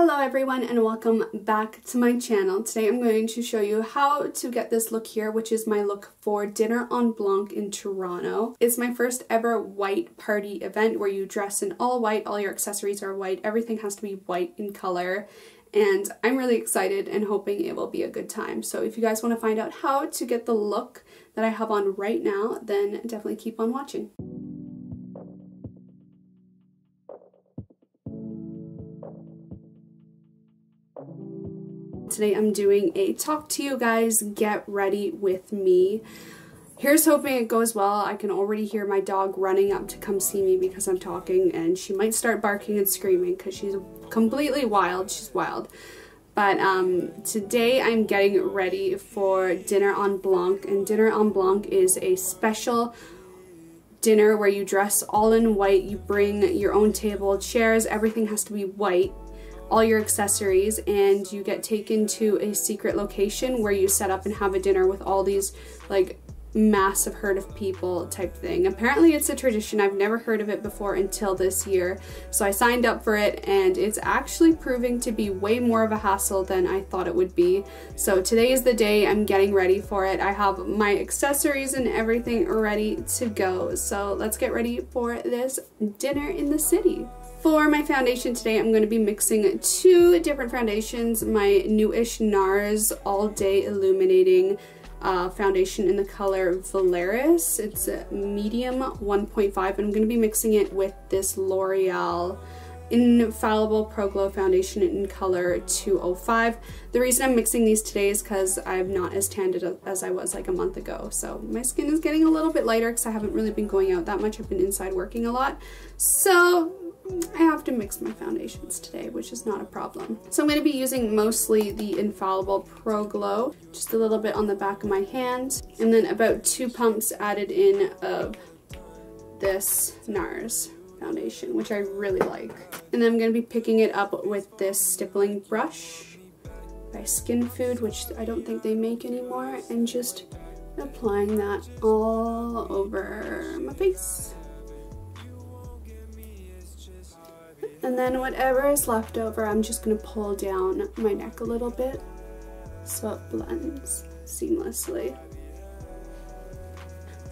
Hello everyone and welcome back to my channel. Today I'm going to show you how to get this look here, which is my look for dinner on Blanc in Toronto. It's my first ever white party event where you dress in all white, all your accessories are white, everything has to be white in color, and I'm really excited and hoping it will be a good time. So if you guys want to find out how to get the look that I have on right now, then definitely keep on watching. Today I'm doing a talk to you guys, get ready with me. Here's hoping it goes well. I can already hear my dog running up to come see me because I'm talking, and she might start barking and screaming because she's completely wild. She's wild. But today I'm getting ready for dinner on Blanc, and dinner on Blanc is a special dinner where you dress all in white. You bring your own table, chairs, everything has to be white, all your accessories, and you get taken to a secret location where you set up and have a dinner with all these like massive herd of people type thing. Apparently it's a tradition. I've never heard of it before until this year, so I signed up for it, and it's actually proving to be way more of a hassle than I thought it would be. So today is the day. I'm getting ready for it. I have my accessories and everything ready to go, so let's get ready for this dinner in the city. For my foundation today, I'm going to be mixing two different foundations. My newish NARS All Day Illuminating foundation in the color Valeris. It's a medium 1.5, and I'm going to be mixing it with this L'Oreal Infallible Pro Glow foundation in color 205. The reason I'm mixing these today is because I'm not as tanned as I was like a month ago. So my skin is getting a little bit lighter because I haven't really been going out that much. I've been inside working a lot. So I have to mix my foundations today, which is not a problem. So I'm going to be using mostly the Infallible Pro Glow, just a little bit on the back of my hand, and then about 2 pumps added in of this NARS foundation, which I really like. And then I'm going to be picking it up with this stippling brush by Skin Food, which I don't think they make anymore, and just applying that all over my face. And then whatever is left over, I'm just going to pull down my neck a little bit so it blends seamlessly.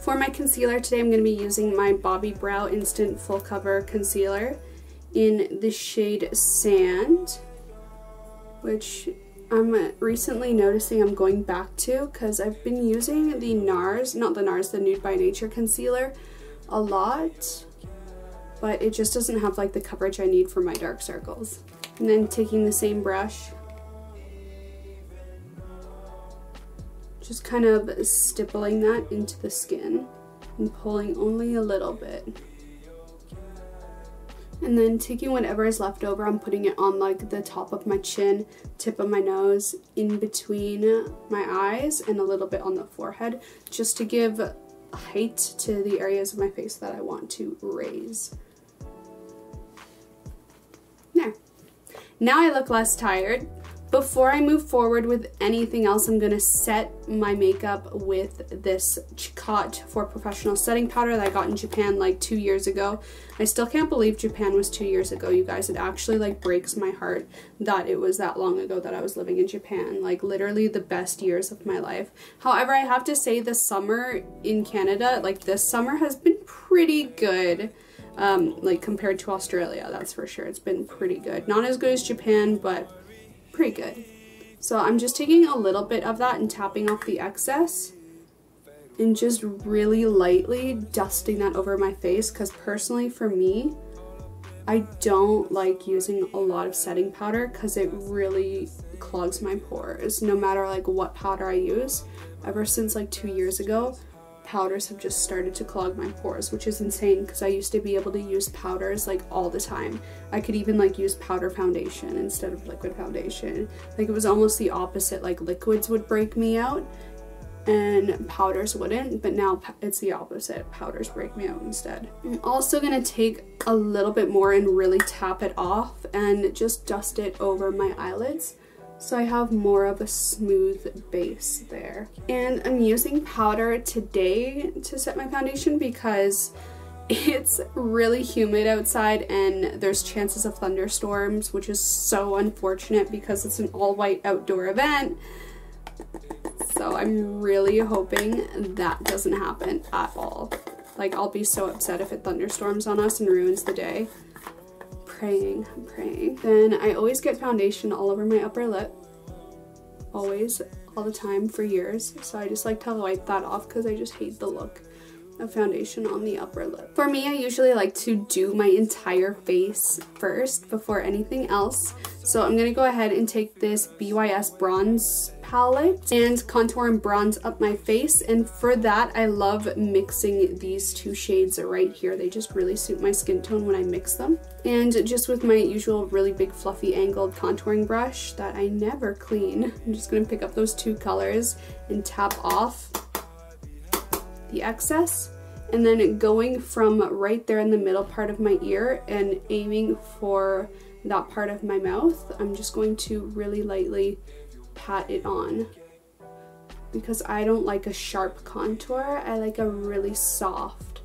For my concealer today, I'm going to be using my Bobbi Brow Instant Full Cover Concealer in the shade Sand, which I'm recently noticing I'm going back to because I've been using the NARS, not the NARS, the Nude by Nature concealer a lot, but it just doesn't have like the coverage I need for my dark circles. And then taking the same brush, just kind of stippling that into the skin and pulling only a little bit. And then taking whatever is left over, I'm putting it on like the top of my chin, tip of my nose, in between my eyes, and a little bit on the forehead, just to give height to the areas of my face that I want to raise. There. Now I look less tired. Before I move forward with anything else, I'm going to set my makeup with this Chicot for Professional setting powder that I got in Japan like 2 years ago. I still can't believe Japan was 2 years ago, you guys. It actually like breaks my heart that it was that long ago that I was living in Japan. Like literally the best years of my life. However, I have to say the summer in Canada, like this summer, has been pretty good. Like compared to Australia, that's for sure. It's been pretty good. Not as good as Japan, but pretty good. So I'm just taking a little bit of that and tapping off the excess and just really lightly dusting that over my face, because personally for me, I don't like using a lot of setting powder because it really clogs my pores no matter like what powder I use. Ever since like 2 years ago, powders have just started to clog my pores, which is insane because I used to be able to use powders like all the time. I could even like use powder foundation instead of liquid foundation. Like it was almost the opposite, like liquids would break me out and powders wouldn't, but now it's the opposite. Powders break me out instead. I'm also gonna take a little bit more and really tap it off and just dust it over my eyelids, so I have more of a smooth base there. And I'm using powder today to set my foundation because It's really humid outside and there's chances of thunderstorms, which is so unfortunate because it's an all-white outdoor event. So I'm really hoping that doesn't happen at all. Like, I'll be so upset if it thunderstorms on us and ruins the day. I'm praying. Then I always get foundation all over my upper lip. Always, all the time, for years. So I just like to wipe that off because I just hate the look of foundation on the upper lip. For me, I usually like to do my entire face first before anything else. So I'm gonna go ahead and take this BYS bronze palette and contour and bronze up my face. And for that, I love mixing these two shades right here. They just really suit my skin tone when I mix them. And just with my usual really big fluffy angled contouring brush that I never clean, I'm just gonna pick up those two colors and tap off the excess, and then going from right there in the middle part of my ear and aiming for that part of my mouth, I'm just going to really lightly pat it on because I don't like a sharp contour. I like a really soft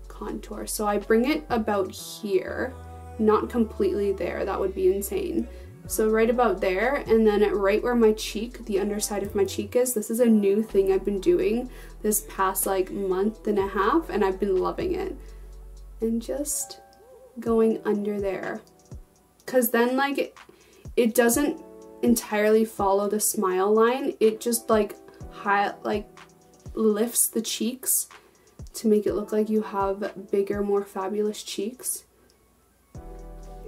contour. So I bring it about here, not completely there, that would be insane. So right about there, and then right where my cheek, the underside of my cheek is. This is a new thing I've been doing this past like month and a half, and I've been loving it. And just going under there. Cause then like it doesn't entirely follow the smile line. It just like lifts the cheeks to make it look like you have bigger, more fabulous cheeks.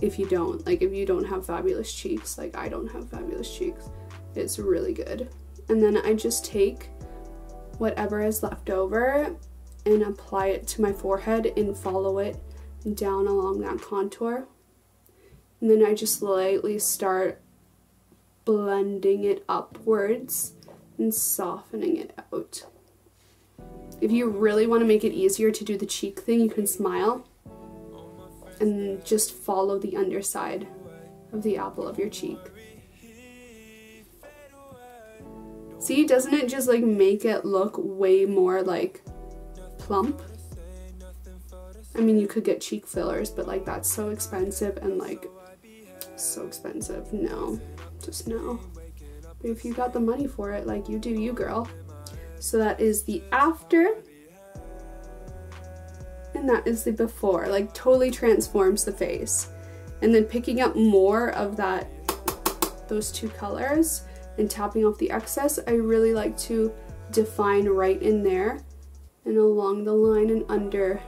If you don't have fabulous cheeks, like I don't have fabulous cheeks, it's really good. And then I just take whatever is left over and apply it to my forehead and follow it down along that contour. And then I just lightly start blending it upwards and softening it out. If you really want to make it easier to do the cheek thing, you can smile and just follow the underside of the apple of your cheek. See, doesn't it just like make it look way more like plump? I mean, you could get cheek fillers, but like that's so expensive and like so expensive. No, just no. But if you got the money for it, like you do you, girl. So that is the after. And that is the before. Like totally transforms the face. And then picking up more of those two colors and tapping off the excess, I really like to define right in there and along the line and under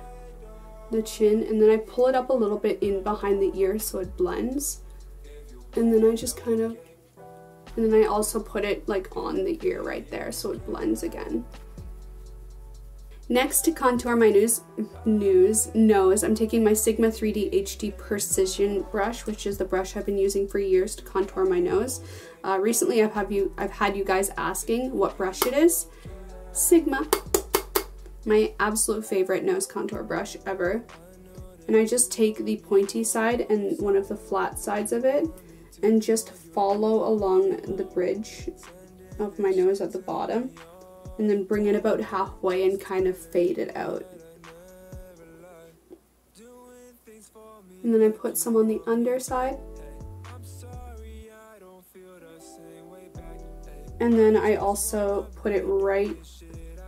the chin, and then I pull it up a little bit in behind the ear so it blends, and then I just kind of, and then I also put it like on the ear right there so it blends again. Next, to contour my nose, I'm taking my Sigma 3D HD Precision brush, which is the brush I've been using for years to contour my nose. Recently I've had you guys asking what brush it is. Sigma, my absolute favorite nose contour brush ever. And I just take the pointy side and one of the flat sides of it and just follow along the bridge of my nose at the bottom, and then bring it about halfway and kind of fade it out. And then I put some on the underside. And then I also put it right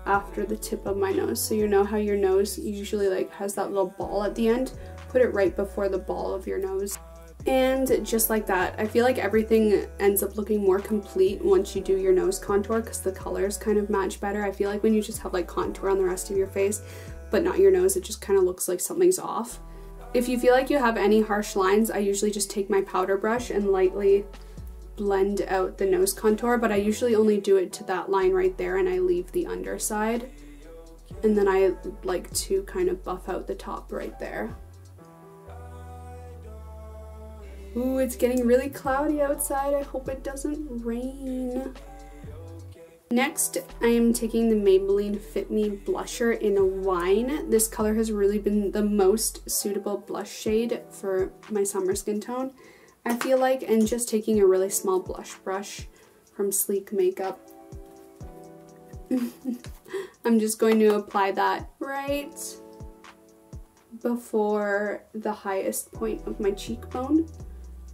after the tip of my nose. So you know how your nose usually like has that little ball at the end? Put it right before the ball of your nose. And just like that, I feel like everything ends up looking more complete once you do your nose contour because the colors kind of match better. I feel like when you just have like contour on the rest of your face but not your nose, it just kind of looks like something's off. If you feel like you have any harsh lines, I usually just take my powder brush and lightly blend out the nose contour, but I usually only do it to that line right there and I leave the underside. And then I like to kind of buff out the top right there. Ooh, it's getting really cloudy outside. I hope it doesn't rain. Next, I am taking the Maybelline Fit Me Blusher in Wine. This color has really been the most suitable blush shade for my summer skin tone, I feel like, and just taking a really small blush brush from Sleek Makeup. I'm just going to apply that right before the highest point of my cheekbone,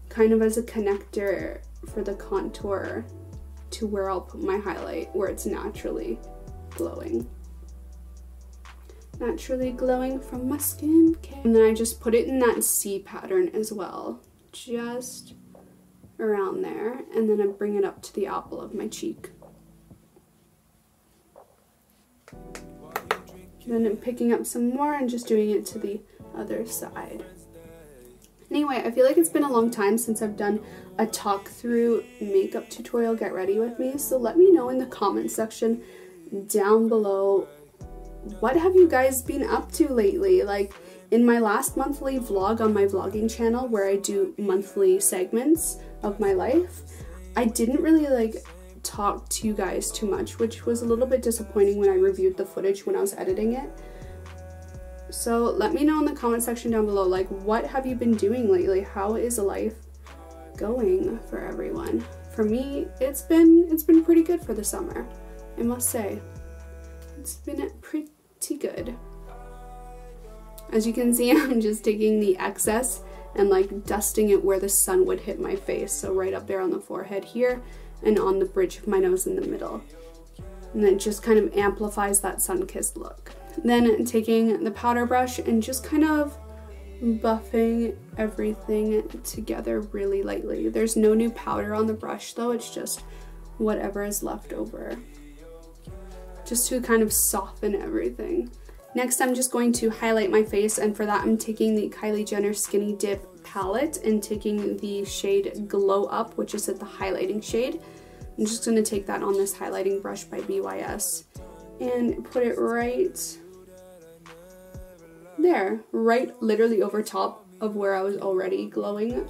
kind of as a connector for the contour to where I'll put my highlight, where it's naturally glowing. Naturally glowing from my skincare. And then I just put it in that C pattern as well, just around there, and then I bring it up to the apple of my cheek. Then I'm picking up some more and just doing it to the other side. Anyway, I feel like it's been a long time since I've done a talk through makeup tutorial get ready with me, so let me know in the comment section down below, what have you guys been up to lately? Like in my last monthly vlog on my vlogging channel where I do monthly segments of my life, I didn't really like talk to you guys too much, which was a little bit disappointing when I reviewed the footage when I was editing it. So let me know in the comment section down below, like, what have you been doing lately? How is life going for everyone? For me, it's been pretty good for the summer, I must say. It's been pretty good. As you can see, I'm just taking the excess and like dusting it where the sun would hit my face. So right up there on the forehead here and on the bridge of my nose in the middle. And then it just kind of amplifies that sun-kissed look. Then taking the powder brush and just kind of buffing everything together really lightly. There's no new powder on the brush though, it's just whatever is left over, just to kind of soften everything. Next, I'm just going to highlight my face, and for that I'm taking the Kylie Jenner Skinny Dip palette and taking the shade Glow Up, which is at the highlighting shade. I'm just going to take that on this highlighting brush by BYS and put it right there, right literally over top of where I was already glowing.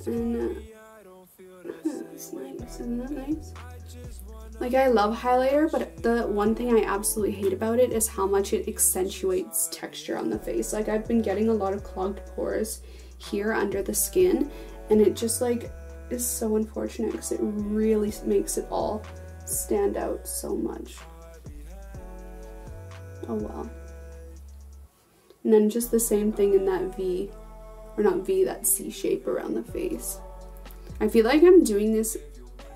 And that's nice, isn't that nice? Like, I love highlighter, but the one thing I absolutely hate about it is how much it accentuates texture on the face. Like, I've been getting a lot of clogged pores here under the skin, and it just like is so unfortunate because it really makes it all stand out so much. Oh well. And then just the same thing in that V, or not V, that C shape around the face. I feel like I'm doing this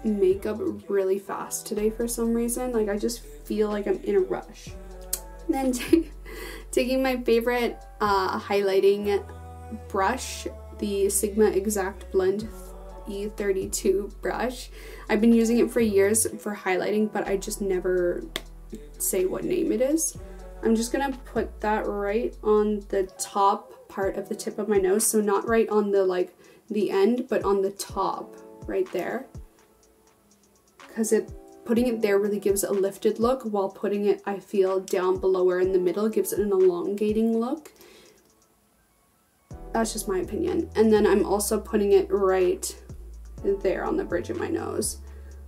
makeup really fast today for some reason. Like, I just feel like I'm in a rush. And then taking my favorite highlighting brush, the Sigma Exact Blend E32 brush. I've been using it for years for highlighting, but I just never say what name it is. I'm just gonna put that right on the top part of the tip of my nose, so not right on the like the end, but on the top right there, because putting it there really gives a lifted look, while putting it, I feel, down below or in the middle gives it an elongating look. That's just my opinion. And then I'm also putting it right there on the bridge of my nose.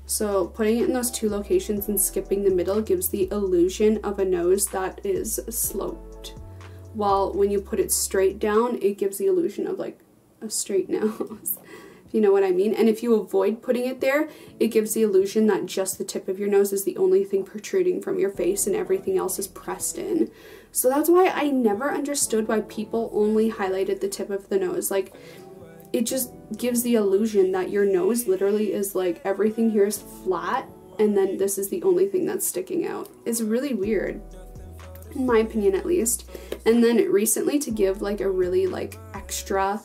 So putting it in those two locations and skipping the middle gives the illusion of a nose that is sloped, while when you put it straight down, it gives the illusion of like a straight nose, if you know what I mean. And if you avoid putting it there, it gives the illusion that just the tip of your nose is the only thing protruding from your face and everything else is pressed in. So that's why I never understood why people only highlighted the tip of the nose. Like, it just gives the illusion that your nose literally is like everything here is flat and then this is the only thing that's sticking out. It's really weird, in my opinion at least. And then recently, to give like a really like extra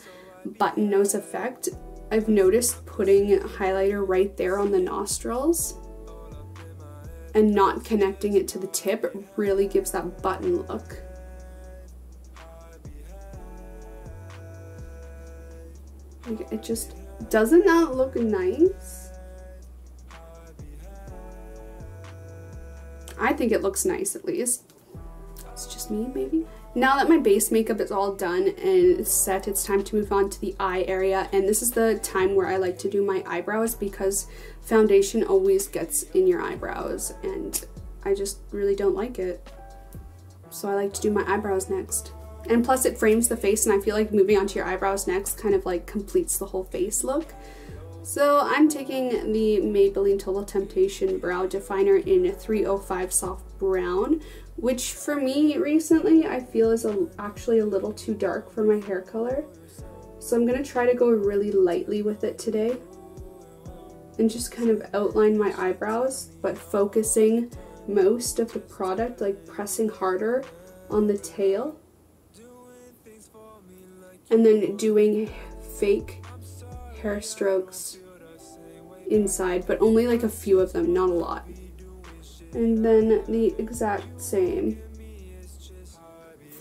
button nose effect, I've noticed putting highlighter right there on the nostrils and not connecting it to the tip really gives that button look. Like, it just, doesn't that look nice? I think it looks nice, at least. It's just me, maybe? Now that my base makeup is all done and it's set, it's time to move on to the eye area. And this is the time where I like to do my eyebrows, because foundation always gets in your eyebrows and I just really don't like it. So I like to do my eyebrows next. And plus it frames the face, and I feel like moving on to your eyebrows next kind of like completes the whole face look. So I'm taking the Maybelline Total Temptation Brow Definer in 305 Soft Brown, which for me recently I feel is actually a little too dark for my hair color. So I'm going to try to go really lightly with it today and just kind of outline my eyebrows, but focusing most of the product, like pressing harder on the tail, and then doing fake hair strokes inside, but only like a few of them, not a lot. And then the exact same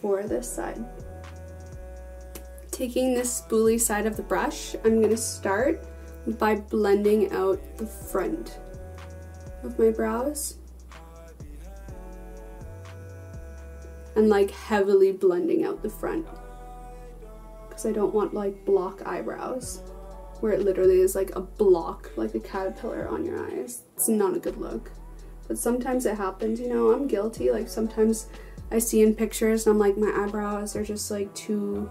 for this side. Taking this spoolie side of the brush, I'm going to start by blending out the front of my brows. And like heavily blending out the front. Because I don't want like block eyebrows, where it literally is like a block, like a caterpillar on your eyes. It's not a good look. But sometimes it happens, you know, I'm guilty. Like sometimes I see in pictures and I'm like, my eyebrows are just like too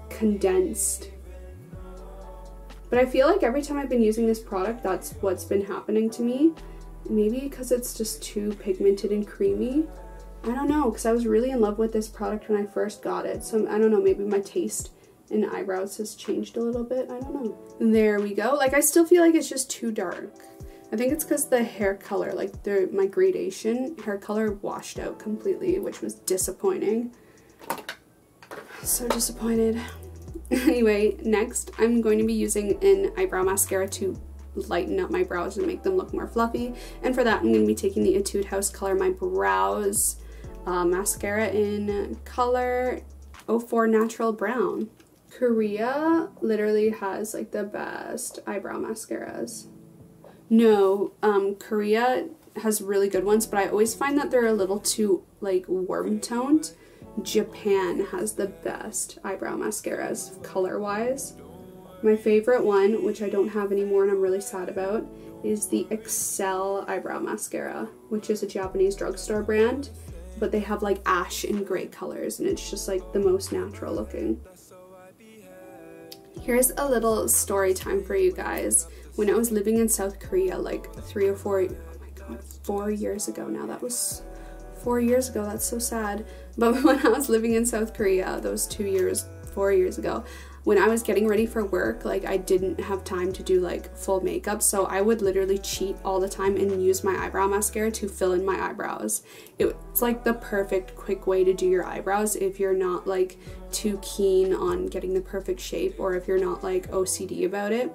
condensed. But I feel like every time I've been using this product, that's what's been happening to me. Maybe because it's just too pigmented and creamy. I don't know, because I was really in love with this product when I first got it. So I don't know, maybe my taste in eyebrows has changed a little bit. I don't know. There we go. Like I still feel like it's just too dark. I think it's because the hair color, like my gradation hair color washed out completely, which was disappointing. So disappointed. Anyway, next I'm going to be using an eyebrow mascara to lighten up my brows and make them look more fluffy. And for that I'm going to be taking the Etude House Color My Brows mascara in color 04 Natural Brown. Korea literally has like the best eyebrow mascaras. No, Korea has really good ones, but I always find that they're a little too like warm toned. Japan has the best eyebrow mascaras color wise. My favorite one, which I don't have anymore and I'm really sad about, is the Excel eyebrow mascara, which is a Japanese drugstore brand, but they have like ash and gray colors and it's just like the most natural looking. Here's a little story time for you guys. When I was living in South Korea like 3 or 4, oh my god, 4 years ago now. That was 4 years ago, that's so sad. But when I was living in South Korea, those 4 years ago, when I was getting ready for work, like I didn't have time to do like full makeup, so I would literally cheat all the time and use my eyebrow mascara to fill in my eyebrows. It's like the perfect quick way to do your eyebrows if you're not like too keen on getting the perfect shape, or if you're not like OCD about it.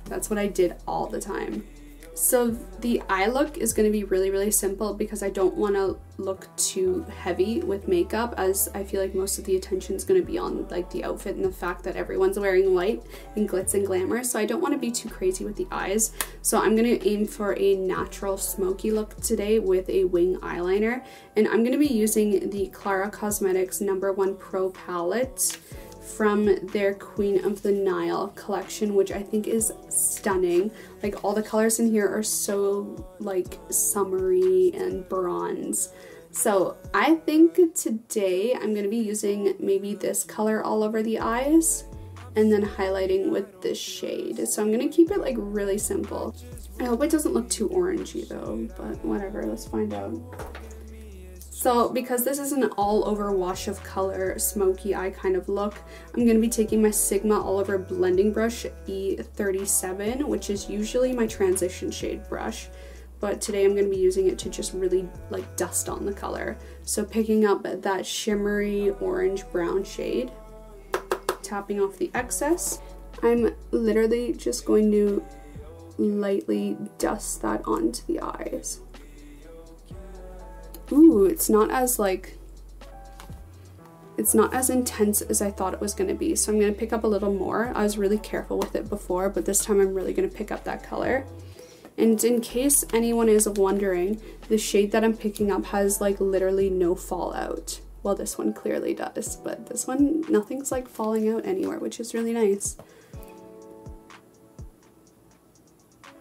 That's what I did all the time. So the eye look is going to be really, really simple because I don't want to look too heavy with makeup, as I feel like most of the attention is going to be on like the outfit and the fact that everyone's wearing white and glitz and glamour. So I don't want to be too crazy with the eyes. So I'm going to aim for a natural smoky look today with a wing eyeliner. And I'm going to be using the Clara Cosmetics No. 1 Pro palette from their Queen of the Nile collection, which I think is stunning. Like all the colors in here are so like summery and bronze. So I think today I'm going to be using maybe this color all over the eyes and then highlighting with this shade. So I'm going to keep it like really simple. I hope it doesn't look too orangey though, but whatever, let's find out. So because this is an all over wash of color, smoky eye kind of look, I'm going to be taking my Sigma All Over Blending Brush E37, which is usually my transition shade brush. But today I'm going to be using it to just really like dust on the color. So picking up that shimmery orange brown shade, tapping off the excess. I'm literally just going to lightly dust that onto the eyes. Ooh, it's not as intense as I thought it was going to be, so I'm going to pick up a little more. I was really careful with it before, but this time I'm really going to pick up that color. And in case anyone is wondering, the shade that I'm picking up has like literally no fallout. Well, this one clearly does, but this one, nothing's like falling out anywhere, which is really nice.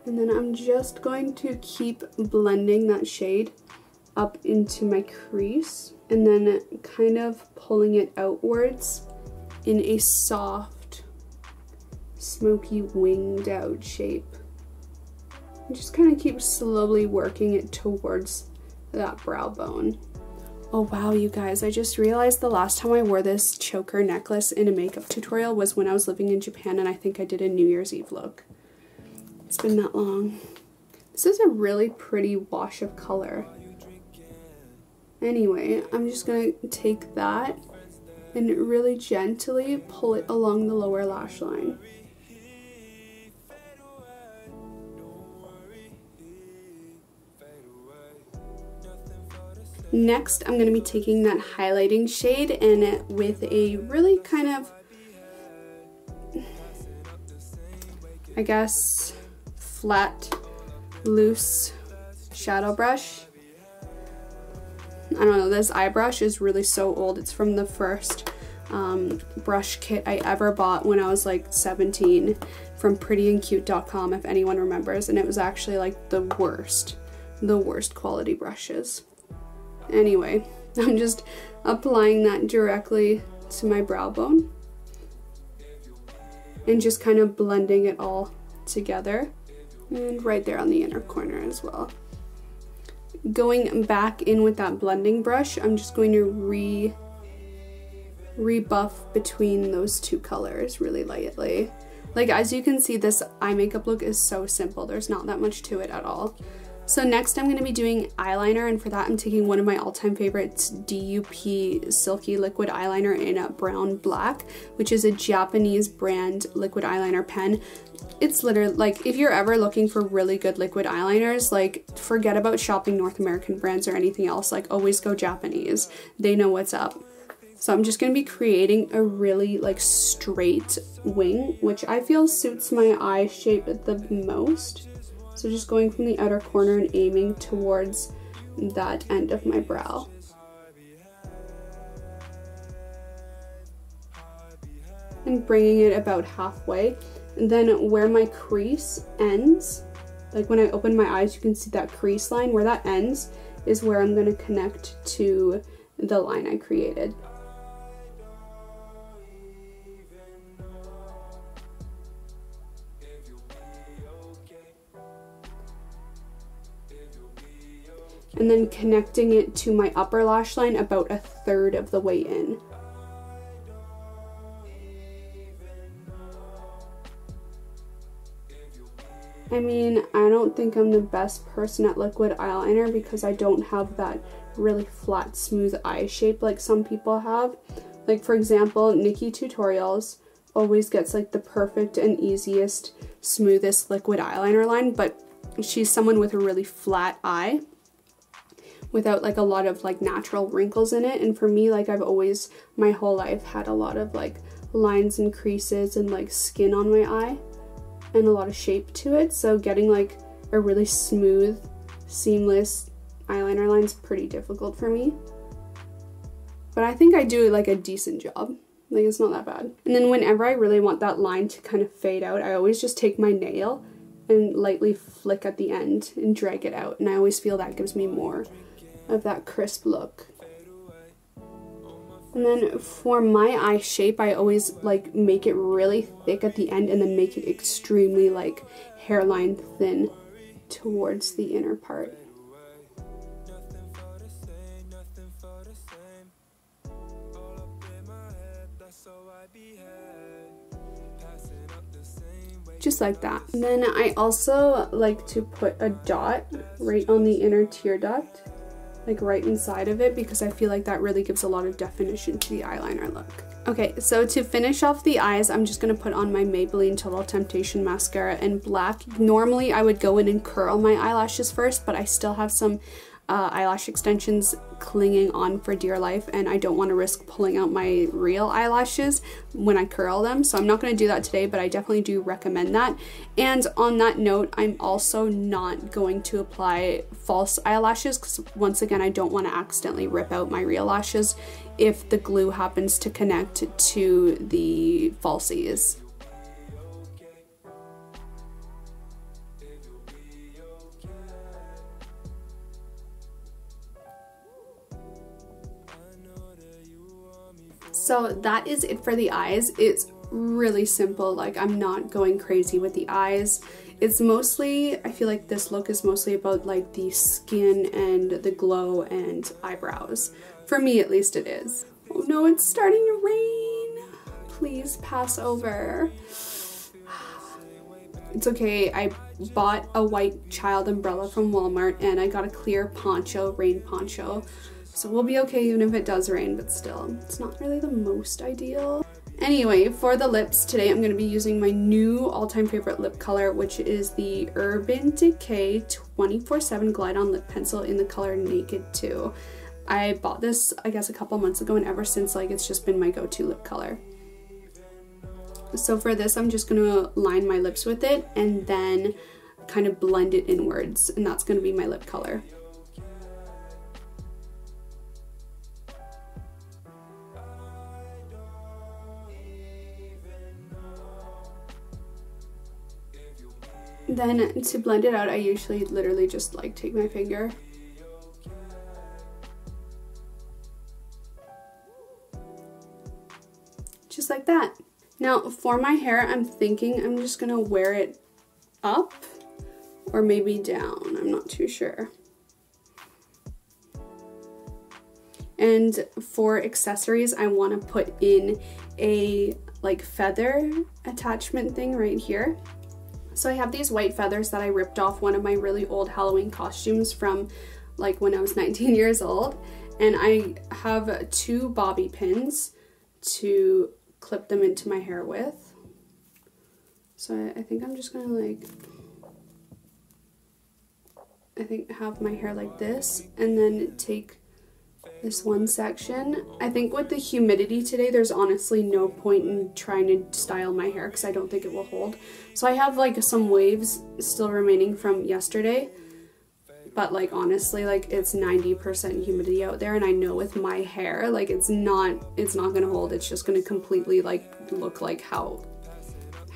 And then I'm just going to keep blending that shade up into my crease and then kind of pulling it outwards in a soft smoky winged out shape. And just kind of keep slowly working it towards that brow bone. Oh wow, you guys, I just realized the last time I wore this choker necklace in a makeup tutorial was when I was living in Japan, and I think I did a New Year's Eve look. It's been that long. This is a really pretty wash of color. Anyway, I'm just gonna take that and really gently pull it along the lower lash line. Next, I'm going to be taking that highlighting shade and with a really kind of, I guess, flat, loose shadow brush. I don't know, this eye brush is really so old. It's from the first brush kit I ever bought when I was like 17 from prettyandcute.com, if anyone remembers, and it was actually like the worst quality brushes. Anyway, I'm just applying that directly to my brow bone and just kind of blending it all together, and right there on the inner corner as well. Going back in with that blending brush, I'm just going to rebuff between those two colors really lightly. Like, as you can see, this eye makeup look is so simple. There's not that much to it at all. So next I'm going to be doing eyeliner, and for that I'm taking one of my all-time favorites, DUP Silky Liquid Eyeliner in Brown Black, which is a Japanese brand liquid eyeliner pen. It's literally, like, if you're ever looking for really good liquid eyeliners, like, forget about shopping North American brands or anything else. Like, always go Japanese. They know what's up. So I'm just going to be creating a really, like, straight wing, which I feel suits my eye shape the most. So just going from the outer corner and aiming towards that end of my brow. And bringing it about halfway. And then where my crease ends, like when I open my eyes, you can see that crease line. Where that ends is where I'm going to connect to the line I created. And then connecting it to my upper lash line about 1/3 of the way in. I mean, I don't think I'm the best person at liquid eyeliner because I don't have that really flat, smooth eye shape like some people have. Like, for example, Nikki Tutorials always gets like the perfect and easiest, smoothest liquid eyeliner line, but she's someone with a really flat eye without like a lot of like natural wrinkles in it. And for me, like, I've always my whole life had a lot of like lines and creases and like skin on my eye and a lot of shape to it, so getting like a really smooth, seamless eyeliner line is pretty difficult for me. But I think I do like a decent job. Like, it's not that bad. And then whenever I really want that line to kind of fade out, I always just take my nail and lightly flick at the end and drag it out, and I always feel that gives me more of that crisp look. And then for my eye shape, I always like make it really thick at the end and then make it extremely like hairline thin towards the inner part. Just like that. And then I also like to put a dot right on the inner tear duct, like right inside of it, because I feel like that really gives a lot of definition to the eyeliner look. Okay, so to finish off the eyes, I'm just going to put on my Maybelline Total Temptation Mascara in black. Normally I would go in and curl my eyelashes first, but I still have some eyelash extensions clinging on for dear life, and I don't want to risk pulling out my real eyelashes when I curl them, so I'm not going to do that today, but I definitely do recommend that. And on that note, I'm also not going to apply false eyelashes because, once again, I don't want to accidentally rip out my real lashes if the glue happens to connect to the falsies. So that is it for the eyes. It's really simple. Like, I'm not going crazy with the eyes. It's mostly, I feel like this look is mostly about like the skin and the glow and eyebrows. For me, at least it is. Oh no, it's starting to rain. Please pass over. It's okay, I bought a white child umbrella from Walmart and I got a clear poncho, rain poncho. So we'll be okay even if it does rain, but still, it's not really the most ideal. Anyway, for the lips today, I'm going to be using my new all-time favorite lip color, which is the Urban Decay 24/7 Glide On Lip Pencil in the color Naked 2. I bought this, I guess, a couple months ago, and ever since, like, it's just been my go-to lip color. So for this, I'm just going to line my lips with it and then kind of blend it inwards, and that's going to be my lip color. Then to blend it out, I usually literally just like take my finger just like that. Now for my hair, I'm thinking I'm just gonna wear it up or maybe down, I'm not too sure. And for accessories, I want to put in a like feather attachment thing right here. So I have these white feathers that I ripped off one of my really old Halloween costumes from like when I was 19 years old. And I have 2 bobby pins to clip them into my hair with. So I think I'm just gonna like, have my hair like this and then take this one section. I think with the humidity today, there's honestly no point in trying to style my hair because I don't think it will hold. So I have like some waves still remaining from yesterday, but like honestly, like it's 90% humidity out there, and I know with my hair, like it's not gonna hold. It's just gonna completely like look like how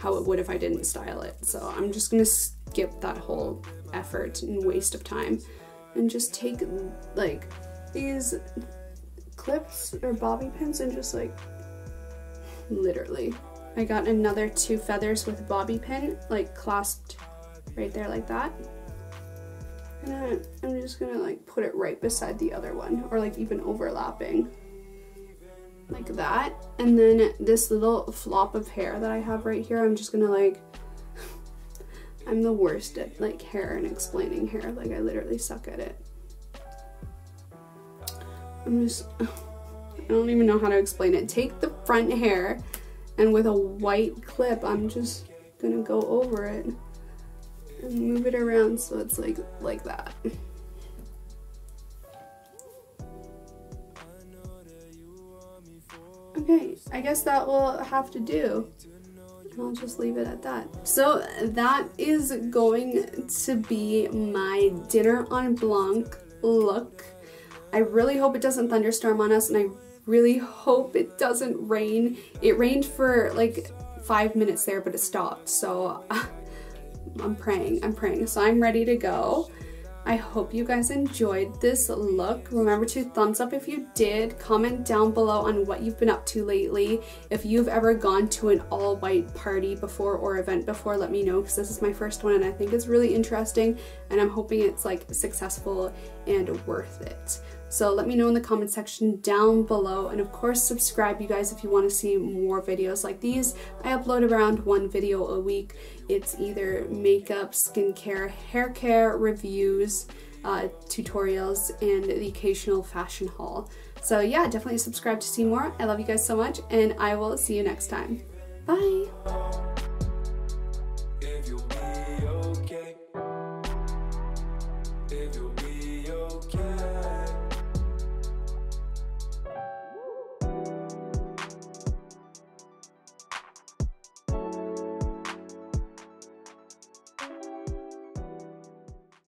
it would if I didn't style it. So I'm just gonna skip that whole effort and waste of time and just take like these clips or bobby pins and just like literally, I got another 2 feathers with a bobby pin like clasped right there like that, and I'm just gonna like put it right beside the other one, or like even overlapping like that. And then this little flop of hair that I have right here, I'm just gonna like, I'm the worst at like hair and explaining hair, like I literally suck at it. I don't even know how to explain it. Take the front hair and with a white clip, I'm just gonna go over it and move it around so it's like that. Okay, I guess that will have to do. I'll just leave it at that. So that is going to be my dinner on Blanc look. I really hope it doesn't thunderstorm on us, and I really hope it doesn't rain. It rained for like 5 minutes there, but it stopped, so I'm praying. So I'm ready to go. I hope you guys enjoyed this look. Remember to thumbs up if you did. Comment down below on what you've been up to lately. If you've ever gone to an all-white party before or event before, let me know, because this is my first one and I think it's really interesting, and I'm hoping it's like successful and worth it. So let me know in the comment section down below, and of course subscribe, you guys, if you want to see more videos like these. I upload around 1 video a week. It's either makeup, skincare, hair care, reviews, tutorials, and the occasional fashion haul. So yeah, definitely subscribe to see more. I love you guys so much, and I will see you next time. Bye! If you'll be okay. If you'll be